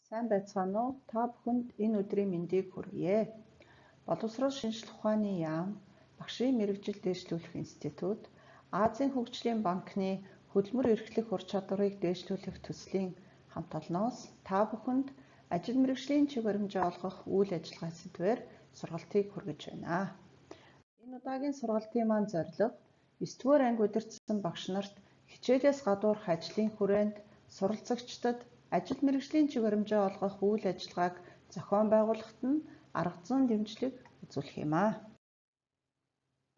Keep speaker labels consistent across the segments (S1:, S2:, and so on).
S1: Сайн байцгаана уу? Та бүхэнд энэ өдрийн мэндийг хүргье. Боловсрол шинжилх ухааны яам, багшийн мэргэжил дээшлүүлэх институт, Азийн хөгжлийн банкны хөдөлмөр эрхлэх ур чадварыг дээшлүүлэх төслийн хамт олноос та бүхэнд ажил мэргэжлийн чиг баримжаа олгох үйл ажиллагаа сэдвээр сургалтыг хүргэж байна. Энэ удаагийн сургалтын маань зорилго 9-р анги удирдсан багш нарт хичээлээс гадуурх ажлын хүрээнд суралцагчдад ажил мэргэжлийн чиг баримжаа олгох үйл ажиллагааг зохион байгуулахад нь арга зүйн дэмжлэг үзүүлэх юм аа.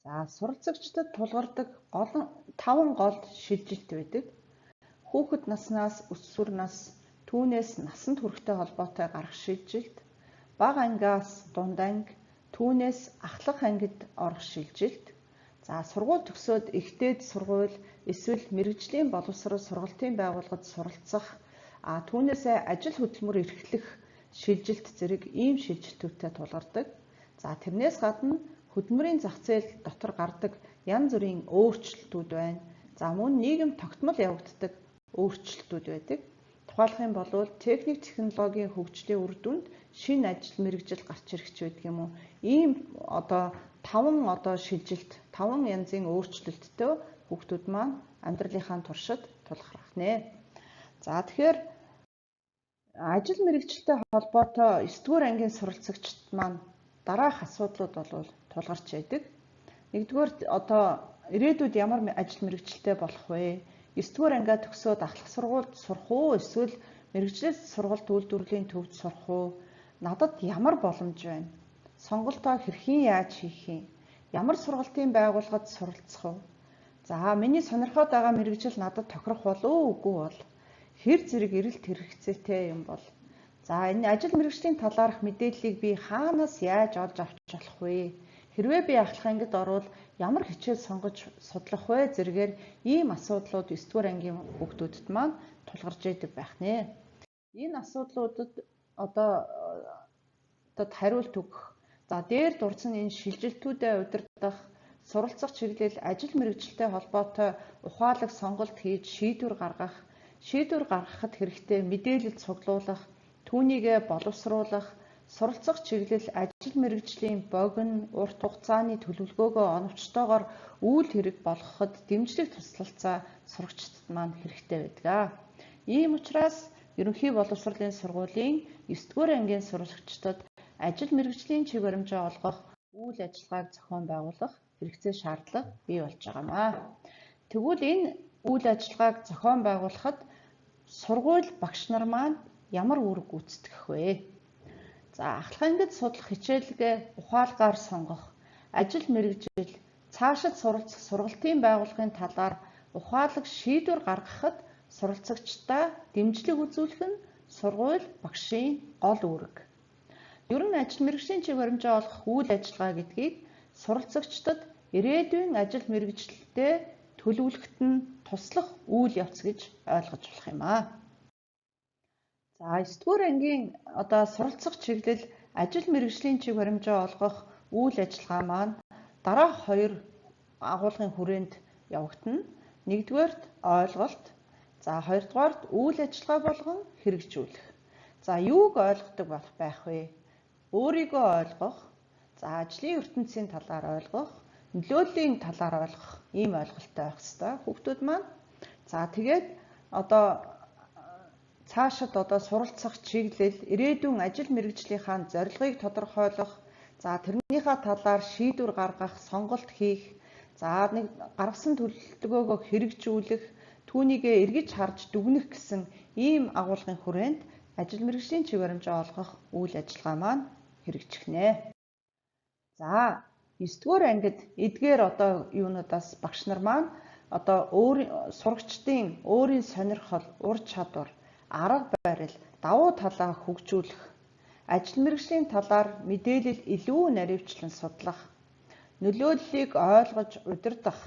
S1: За, суралцагчдад тулгардаг 5 гол шилжилт байдаг. Хүүхэд наснаас өсвөр нас, түүнээс насанд хүрэхтэй холбоотой гарах шилжилт, бага ангиас дунд анги, түүнээс ахлах ангид орох шилжилт. За, сургууль төгсөөд ихтэйд сургууль эсвэл мэргэжлийн боловсрол сургалтын байгууллагад суралцах, түүнээсээ ажил хөдөлмөр эрхлэх шилжилт зэрэг ийм шилжилтүүтэй тулгардаг. За, тэрнээс гадна хөдөлмөрийн зах зээл дотор гардаг янз бүрийн өөрчлөлтүүд байна. За, мөн нийгэм тогтмол явагддаг өөрчлөлтүүд байдаг. Тухайлах юм бол техник технологийн хөгжлийн үр дүнд шинэ ажил мэргэжил гарч ирэх ч байдаг юм уу. Ийм 5 шилжилт, 5 янзын өөрчлөлттэй хүүхдүүд маань амьдралынхаа туршид тулгарх нэ. За, тэгэхээр ажил мэргэжилтэй холбоотой 9-р ангийн суралцагчид маань дараах асуудлууд бол тулгарч байдаг. Нэгдүгээр ирээдүйд ямар ажил мэргэжилтэй болох вэ? 9-р ангиа төгсөөд ахлах сургуульд сурах уу, эсвэл мэргэжлийн сургалт үйлдвэрлэлийн төвд сурах уу? Надад ямар боломж байна? Сонголтоо хэрхэн яаж хийх юм? Ямар сургалтын байгууллагад суралцах вэ? За, миний сонирхоод байгаа мэргэжил надад тохирох болов уу, үгүй бол? Хэр зэрэг эрэлт хэрэгцээтэй юм бол? За, энэ ажил мэргэжлийн талаарх мэдээллийг би хаанаас яаж олж авч болох вэ? Хэрвээ би ахлах ангид орвол ямар хичээл сонгож судлах вэ? Зэргээр ийм асуудлууд 9-р ангийн хүүхдүүдэд маань тулгарч идэг байх нэ. Энэ асуудлуудад хариулт өгөх. За, дээр дурдсан энэ шилжилтүүдэд удирдах, суралцах чиглэл ажил мэргэжилтэй холбоотой ухаалаг сонголт хийж шийдвэр гаргахад хэрэгтэй мэдээлэл цуглуулах, түүнийгээ боловсруулах, суралцах чиглэл ажил мэргэжлийн богино, урт хугацааны төлөвлөгөөгөө оновчтойгоор үйл хэрэг болгоход дэмжлэг туслалцаа сурагчдад маань хэрэгтэй байдаг. Ийм учраас ерөнхий боловсролын сургуулийн 9-р ангийн сурагчдад ажил мэргэжлийн чиг баримжаа олгох үйл ажиллагааг зохион байгуулах хэрэгцээ шаардлага бий болж байгаамаа. Тэгвэл энэ үйл ажиллагааг зохион байгуулахад сургууль багш нар маань ямар үүрэг гүйцэтгэх вэ? За, ахлах ангид судлах хичээлгээ ухаалгаар сонгох, ажил мэргэжил, цаашид суралцах сургалтын байгууллагын талаар ухаалаг шийдвэр гаргахад суралцагчдаа дэмжлэг үзүүлэх нь сургууль багшийн гол үүрэг. Ер нь ажил мэргэжлийн чиг баримжаа олгох үйл ажиллагаа гэдгийг суралцагчдад ирээдүйн ажил мэргэжилтэд төлөвлөхөд нь туслах үйл явц гэж ойлгож болох юм аа. За, 9-р ангийн суралцах чиглэл ажил мэргэжлийн чиг баримжаа олгох үйл ажиллагаа маань дараах 2 агуулгын хүрээнд явагдана. Нэгдүгээрт ойлголт, за хоёрдугаарт үйл ажиллагаа болгон хэрэгжүүлэх. За, юуг ойлгодог байх вэ? Өөрийгөө ойлгох, за ажлын ертөнцийн талаар ойлгох, нөлөөллийн талаар ойлгох ийм ойлголттой байх ёстой хүүхдүүд маань. За, тэгээд цаашид суралцах чиглэл, ирээдүйн ажил мэргэжлийнхаа зорилгыг тодорхойлох, за тэрнийхээ талаар шийдвэр гаргах, сонголт хийх, за нэг гаргасан төлөвлөгөөгөө хэрэгжүүлэх, түүнийгээ эргэж харж дүгнэх гэсэн ийм агуулгын хүрээнд ажил мэргэжлийн чиг баримжаа олгох үйл ажиллагаа маань хэрэгжихнэ. За, 9-р ангид эдгээр юунуудаас багш нар маань сурагчдын өөрийн сонирхол, ур чадвар, арга барил, давуу талаа хөгжүүлэх, ажил мэргэжлийн талаар мэдээлэл илүү наривчлан судлах, нөлөөллийг ойлгож удирдах,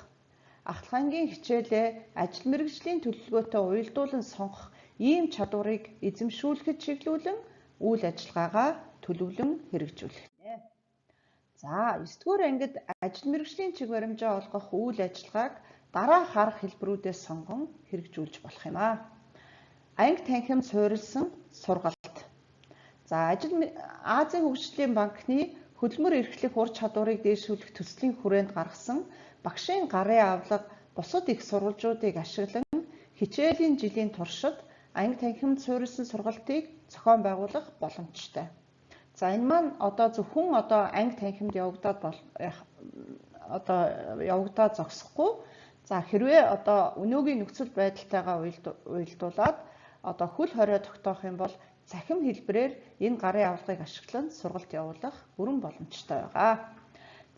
S1: ахлах ангийн хичээлээ ажил мэргэжлийн төлөвлөгөөтэй уялдуулан сонгох ийм чадварыг эзэмшүүлэхэд чиглүүлэн үйл ажиллагаагаа төлөвлөн хэрэгжүүлэх нэ. За, 9-р ангид ажил мэргэжлийн чиг баримжаа олгох үйл ажиллагааг дараах арга хэлбэрүүдээс сонгон хэрэгжүүлж болох юм аа. Анги танхим суурилсан сургалт. За Азийн хөгжлийн банкны хөдөлмөр эрхлэх ур чадварыг дээшлүүлэх төслийн хүрээнд гаргасан багшийн гарын авлага бусад их сурвалжуудыг ашиглан хичээлийн жилийн туршид анги танхимд суурилсан сургалтыг зохион байгуулах боломжтой. За энэ маань одоо зөвхөн анги танхимд явагдаад зогсохгүй. За хэрвээ өнөөгийн нөхцөл байдалтайгаа уялдуулаад хөл хорой тогтоох юм бол цахим хэлбэрээр энэ гарын авлагыг ашиглан сургалт явуулах бүрэн боломжтой байгаа.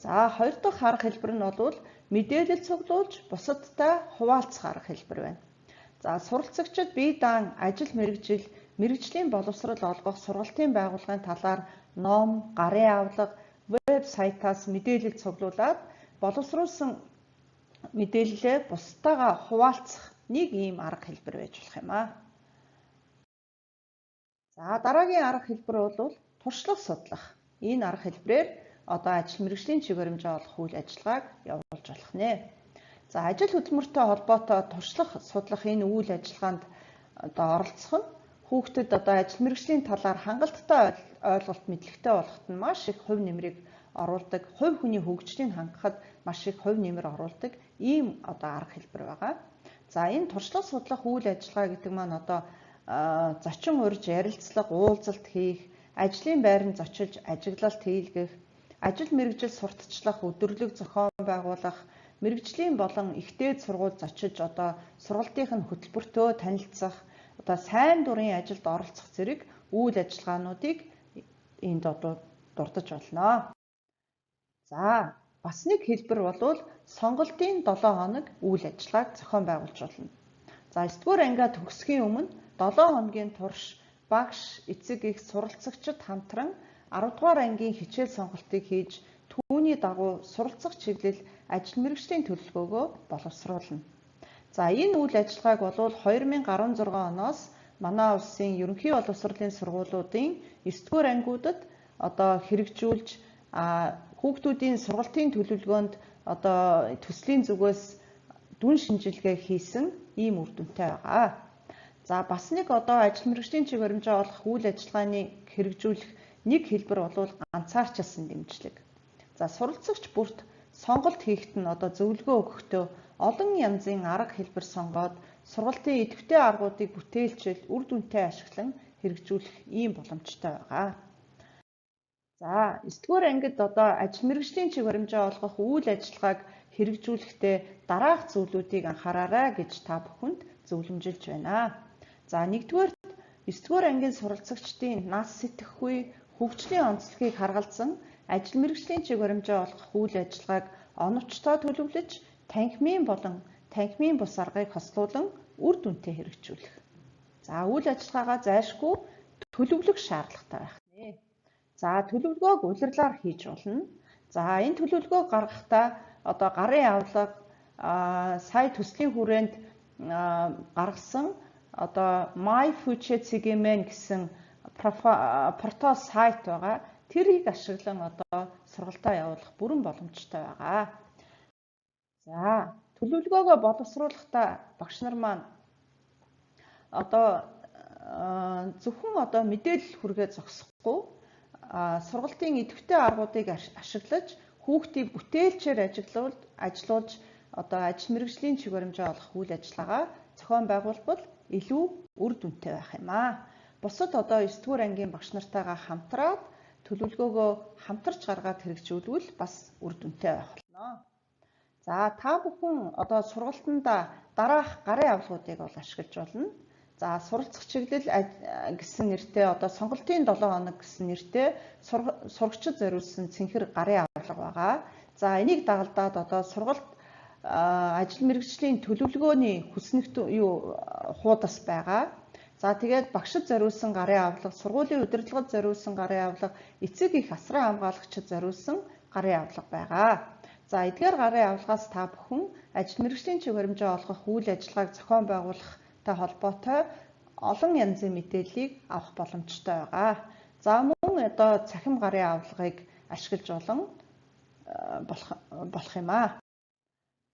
S1: За хоёр дахь арга хэлбэр нь бол мэдээлэл цуглуулж бусадтай хуваалцах арга хэлбэр байна. За суралцагчид бие даан ажил мэргэжил, мэргэжлийн боловсрол олгох сургалтын байгууллагын талаар ном, гарын авлага, веб сайтаас мэдээлэл цуглуулад боловсруулсан мэдээллээ бусдаагаа хуваалцах нэг ийм арга хэлбэр байж болох юм аа. За дараагийн арга хэлбэр бол туршлага судлах. Энэ арга хэлбэрээр ажил мэргэжлийн чиг баримжаа олох үйл ажиллагааг явуулж болох нэ. За ажил хөдөлмөртэй холбоотой туршлага судлах энэ үйл ажиллагаанд оролцох нь хүүхдэд ажил мэргэжлийн талаар хангалттай ойлголт мэдлэгтэй болоход нь маш их хувь нэмрийг оруулдаг, хувь хүний хөгжлийг хангахад маш их хувь нэмэр оруулдаг ийм арга хэлбэр байгаа. За энэ туршлага судлах үйл ажиллагаа гэдэг маань зочин урьж ярилцлага, уулзалт хийх, ажлын байранд зочилж ажиглалт хийлгэх, ажил мэргэжил сурталчлах, өдөрлөг зохион байгуулах, мэргэжлийн болон ихтэй сургууль зочилж сургалтын хөтөлбөртөө танилцах, сайн дурын ажилд оролцох зэрэг үйл ажиллагаануудыг энд дурдж болно. За бас нэг хэлбэр бол сонголтын 7 хоног үйл ажиллагааг зохион байгуулж болно. За 9-р ангиа төгсөхийн өмнө 7 хоногийн турш багш, эцэг эх, суралцагчид хамтран 10-р ангийн хичээл сонголтыг хийж түүний дагуу суралцах чиглэл ажил мэргэжлийн төлөвлөгөөгөө боловсруулна. За энэ үйл ажиллагааг бол 2016 оноос манай улсын ерөнхий боловсролын сургуулиудын 9-р ангиудад хэрэгжүүлж хүүхдүүдийн сургалтын төлөвлөгөөнд төслийн зүгээс дүн шинжилгээ хийсэн ийм үр дүнтэй байгаа. За бас нэг ажил мэргэжлийн чиг баримжаа олох үйл ажиллагааны хэрэгжүүлэх нэг хэлбэр бол ганцаарчилсан дэмжлэг. За суралцагч бүрт сонголт хийхэд нь зөвлөгөө өгөхдөө олон янзын арга хэлбэр сонгоод сургалтын идэвхтэй аргуудыг бүтээлчил үр дүнтэй ашиглан хэрэгжүүлэх ийм боломжтой байгаа. За 9-р ангид ажил мэргэжлийн чиг баримжаа олгох үйл ажиллагааг хэрэгжүүлэхдээ дараах зүйлүүдийг анхаараарай гэж та бүхэнд зөвлөмжилж байна. За 1-р 9-р ангийн суралцагчдын нас сэтгэхгүй хөгжлийн онцлогийг харгалзан ажил мэргэжлийн чиг баримжаа олгох үйл ажиллагааг оновчтой төлөвлөж танхимын болон танхимын бус аргыг хослуулан үр дүнтэй хэрэгжүүлэх. За үйл ажиллагаагаа зайлшгүй төлөвлөх шаардлагатай байх нэ. За төлөвлөгөөг улирлаар хийж болно. За энэ төлөвлөгөөг гаргахдаа гарын авлага сая төслийн хүрээнд гаргасан My Future CGMN гэсэн портал сайт байгаа. Тэрийг ашиглан сургалтаа явуулах бүрэн боломжтой байгаа. За төлөвлөгөөгөө боловсруулахдаа багш нар маань зөвхөн мэдээлэл хүргээ зогсохгүй сургалтын идэвхтэй аргуудыг ашиглаж хүүхдийг бүтээлчээр ажиллуулж ажил мэргэжлийн чиг баримжаа олох үйл ажиллагаа зохион байгуулбал илүү үр дүнтэй байх юм аа. Бусад 9-р ангийн багш нартайгаа хамтраад төлөвлөгөөгөө хамтарч гаргаад хэрэгжүүлвэл бас үр дүнтэй байх болно. За та бүхэн сургалтанда дараах гарын авлагуудыг ашиглаж болно. За суралцах чиглэл гэсэн нэртэй сонголтын 7 хоног гэсэн нэртэй сурагчид зориулсан цэнхэр гарын авлага байгаа. За энийг дагалдаад сургалт ажил мэргэжлийн төлөвлөгөөний хуудас байгаа. За тэгээд багшид зориулсан гарын авлага, сургуулийн удирдлагад зориулсан гарын авлага, эцэг эх асран хамгаалагчид зориулсан гарын авлага байгаа. За эдгээр гарын авлагаас та бүхэн ажил мэргэжлийн чиг баримжаа олгох үйл ажиллагааг зохион байгуулахтай холбоотой олон янзын мэдээллийг авах боломжтой байгаа. За мөн цахим гарын авлагыг ашиглаж болох юм аа.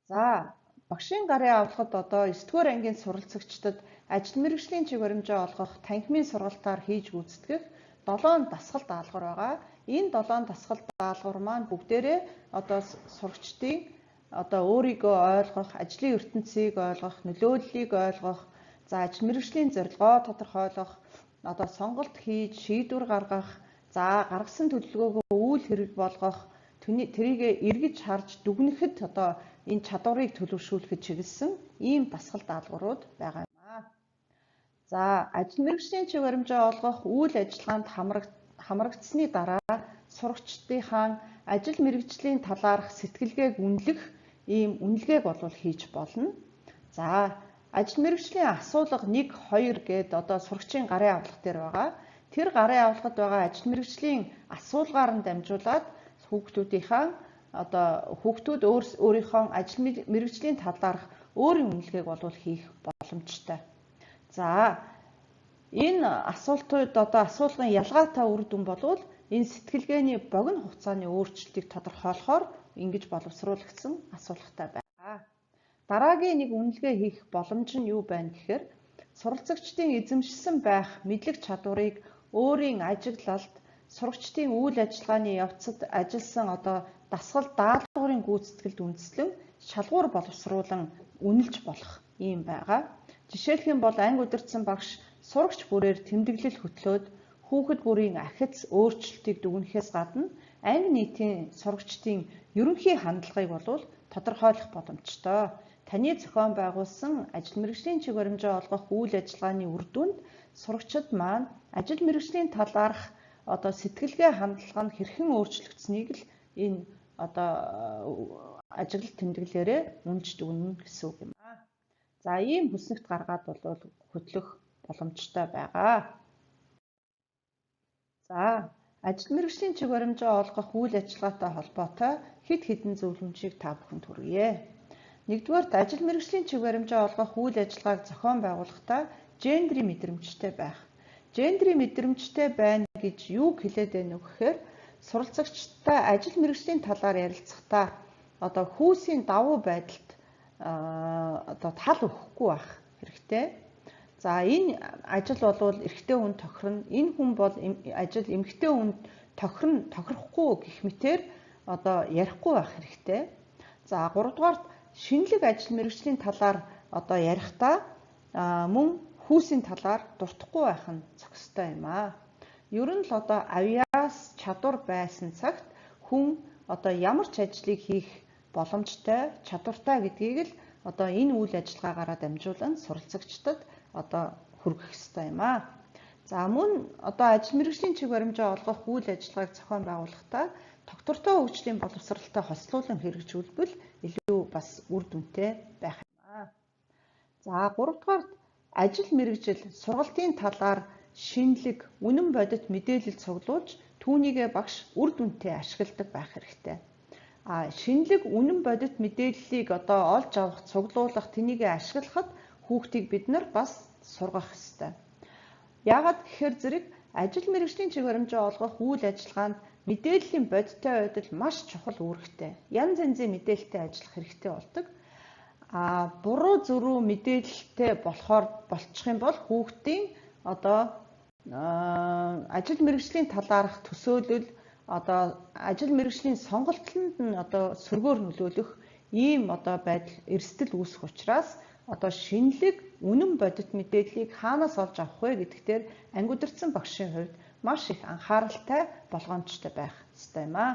S1: За багшийн гарын авлагад 9-р ангийн суралцагчдад ажил мэргэжлийн чиг баримжаа олгох танхимын сургалтаар хийж гүйцэтгэх 7 дасгал даалгавар байгаа. Энэ 7 дасгал даалгавар маань бүгдээрээ одоо сурагчдын одоо өөрийгөө ойлгох, ажлын ертөнцийг ойлгох, нөлөөллийг ойлгох, за ажил мэргэжлийн зорилгоо тодорхойлох, одоо сонголт хийж шийдвэр гаргах, за гаргасан төлөвлөгөөгөө үйл хэрэг болгох, тэрийг эргэж харж дүгнэхэд одоо энэ чадварыг төлөвшүүлэхэд чиглэсэн ийм дасгал даалгаврууд байгаа юм аа. За ажил мэргэжлийн чиг баримжаа олгох үйл ажиллагаанд хамрагдсны дараа сурагчдынхаа ажил мэргэжлийн талаарх сэтгэлгээг үнэлэх ийм үнэлгээг болвол хийж болно. За ажил мэргэжлийн асуулга 1, 2 гээд одоо сурагчийн гарын авилга дээр байгаа. Тэр гарын авилгад байгаа ажил мэргэжлийн асуулгаар нь дамжуулаад хүүхдүүд өөрийнхөө ажил мэргэжлийн талаарх өөрийн үнэлгээг болвол хийх боломжтой. За энэ асуултууд одоо асуулгын ялгаатай үр дүн болвол энэ сэтгэлгээний богино хугацааны өөрчлөлтийг тодорхойлохоор ингэж боловсруулагдсан асуулгатай байна. Дараагийн нэг үнэлгээ хийх боломж нь юу байна гэхээр суралцагчдын эзэмшсэн байх мэдлэг чадварыг өөрийн ажиглалд сурагчдын үйл ажиллагааны явцад ажилласан одоо дасгал даалгаврын гүйцэтгэлд үндэслэн шалгуур боловсруулан үнэлж болох юм байгаа. Жишээлх юм бол анги удирдсан багш сурагч бүрээр тэмдэглэл хөтлөөд хүүхэд бүрийн ахиц өөрчлөлтийг дүгнэхээс гадна анги нийтийн сурагчдын ерөнхий хандлагыг болвол тодорхойлох боломжтой. Таны зохион байгуулсан ажил мэргэжлийн чиг баримжаа олгох үйл ажиллагааны үр дүнд сурагчид маань ажил мэргэжлийн талаарх одоо сэтгэлгээ хандлага нь хэрхэн өөрчлөгдсөнийг л энэ одоо ажиглал тэмдэглэлээрээ үнэлж дүгнэнэ гэсэн үг юм аа. За ийм хүснэгт гаргаад бол хөтлөх боломжтой байгаа. За ажил мэргэжлийн чиг баримжаа олгох үйл ажиллагаатай холбоотой хэд хэдэн зөвлөмжийг та бүхэнд хүргье. Нэгдүгээрт ажил мэргэжлийн чиг баримжаа олгох үйл ажиллагааг зохион байгуулахдаа гендерийн мэдрэмжтэй байх. Гендерийн мэдрэмжтэй байна гэж юу хэлээд байна вэ гэхээр суралцагчтай ажил мэргэжлийн талаар ярилцахдаа одоо хүүсийн давуу байдалд одоо тал өгөхгүй байх хэрэгтэй. За энэ ажил болвол эрэгтэй хүн тохирно, энэ хүн бол ажил эмэгтэй хүн тохирохгүй гэх мэтээр одоо ярихгүй байх хэрэгтэй. За 3 дугаарт шинэлэг ажил мэргэжлийн талаар одоо ярихдаа мөн хүүсийн талаар дуртахгүй байх нь зохистой юм аа. Ер нь л одоо авьяас чадвар байсан цагт хүн одоо ямар ч ажлыг хийх боломжтой, чадвартай гэдгийг л одоо энэ үйл ажиллагаагаараа дамжуулан суралцагчдад одоо хүргэх ёстой юм аа. За мөн одоо ажил мэргэжлийн чиг баримжаа олгох үйл ажиллагааг зохион байгуулахдаа тогтвортой хөгжлийн боловсралтай хослуулан хэрэгжүүлбэл илүү бас үр дүнтэй байх юм аа. За 3 дугаар ажил мэргэжил сургалтын талаар шинэлэг, үнэн бодит мэдээлэл цуглуулж түүнийгээ багш үр дүнтэй ашигладаг байх хэрэгтэй. Шинэлэг, үнэн бодит мэдээллийг одоо олж авах, цуглуулах, тэнийгээ ашиглахад хүүхдийг бид нар бас сургах ёстой. Яагаад гэхээр зэрэг ажил мэргэжлийн чиг баримжаа олгох үйл ажиллагаанд мэдээллийн бодиттой байдал маш чухал үүрэгтэй. Янз янзын мэдээлэлтэй ажиллах хэрэгтэй болдог. Буруу зөрүү мэдээлэлтэй болчих юм бол хүүхдийн одоо ажил мэргэжлийн талаарх төсөөлөл одоо ажил мэргэжлийн сонголтод нь одоо сөргөөр нөлөөлөх ийм одоо байдал эрсдэл үүсэх учраас одоо шинэлэг, үнэн бодит мэдээллийг хаанаас олж авах вэ гэдэгт анги удирдсан багшийн хувьд маш их анхааралтай болгоомжтой байх ёстой юм аа.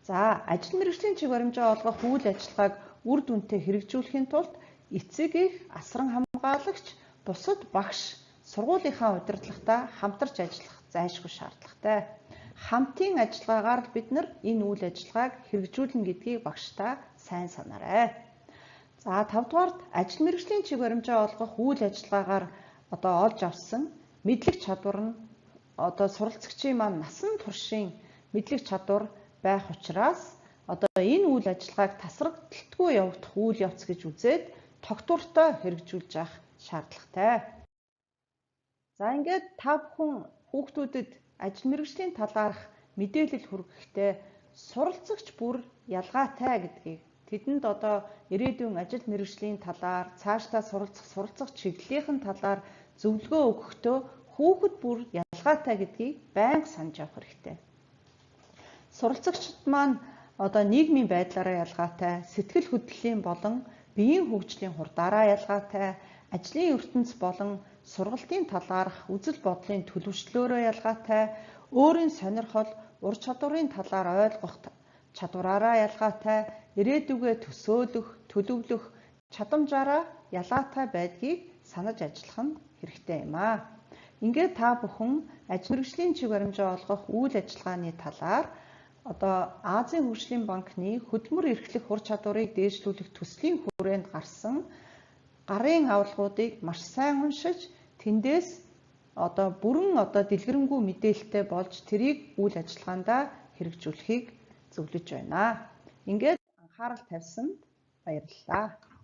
S1: За ажил мэргэжлийн чиг баримжаа олгох үйл ажиллагааг үр дүнтэй хэрэгжүүлэхийн тулд эцэг эх, асран хамгаалагч, бусад багш сургуулийнхаа удирдлагатай хамтарч ажиллах зайлшгүй шаардлагатай. Хамтын ажиллагаагаар бид нар энэ үйл ажиллагааг хэрэгжүүлнэ гэдгийг багштай сайн санаарай. За 5 дугаарт ажил мэргэжлийн чиг баримжаа олгох үйл ажиллагаагаар одоо олж авсан мэдлэг чадвар нь одоо суралцагчийн маань насан туршийн мэдлэг чадвар байх учраас одоо энэ үйл ажиллагааг тасралтгүй явагдах үйл явц гэж үзээд тогтвортой хэрэгжүүлж явах шаардлагатай. За ингээд та бүхэн хүүхдүүдэд ажил мэргэжлийн талаарх мэдээлэл хүргэхдээ суралцагч бүр ялгаатай гэдгийг тэдэнд одоо ирээдүйн ажил мэргэжлийн талаар цаашдаа суралцах чиглэлийнхэн талаар зөвлөгөө өгөхдөө хүүхэд бүр ялгаатай ялгаатай гэдгийг байнга санаж явах хэрэгтэй. Суралцагчид маань нийгмийн байдлаараа ялгаатай, сэтгэл хөдлөлийн болон биеийн хөгжлийн хурдаараа ялгаатай, ажлын ертөнц болон сургалтын талаарх үзэл бодлын төлөвшлөөрөө ялгаатай, өөрийн сонирхол, ур чадварын талаар ойлгох чадвараараа ялгаатай, ирээдүгээ төсөөлөх, төлөвлөх чадамжаараа ялгаатай байдгийг санаж ажиллах нь хэрэгтэй юм аа. Ингээд та бүхэн аж мэргэжлийн чиг баримжаа олгох үйл ажиллагааны талаар Азийн хөгжлийн банкны хөдөлмөр эрхлэх ур чадварыг дээшлүүлэх төслийн хүрээнд гарсан гарын авалгуудыг маш сайн уншиж, тэндээс бүрэн дэлгэрэнгүй мэдээлэлтэй болж тэрийг үйл ажиллагаандаа хэрэгжүүлэхийг зөвлөж байна. Ингээд анхаарал тавьсанд баярлалаа.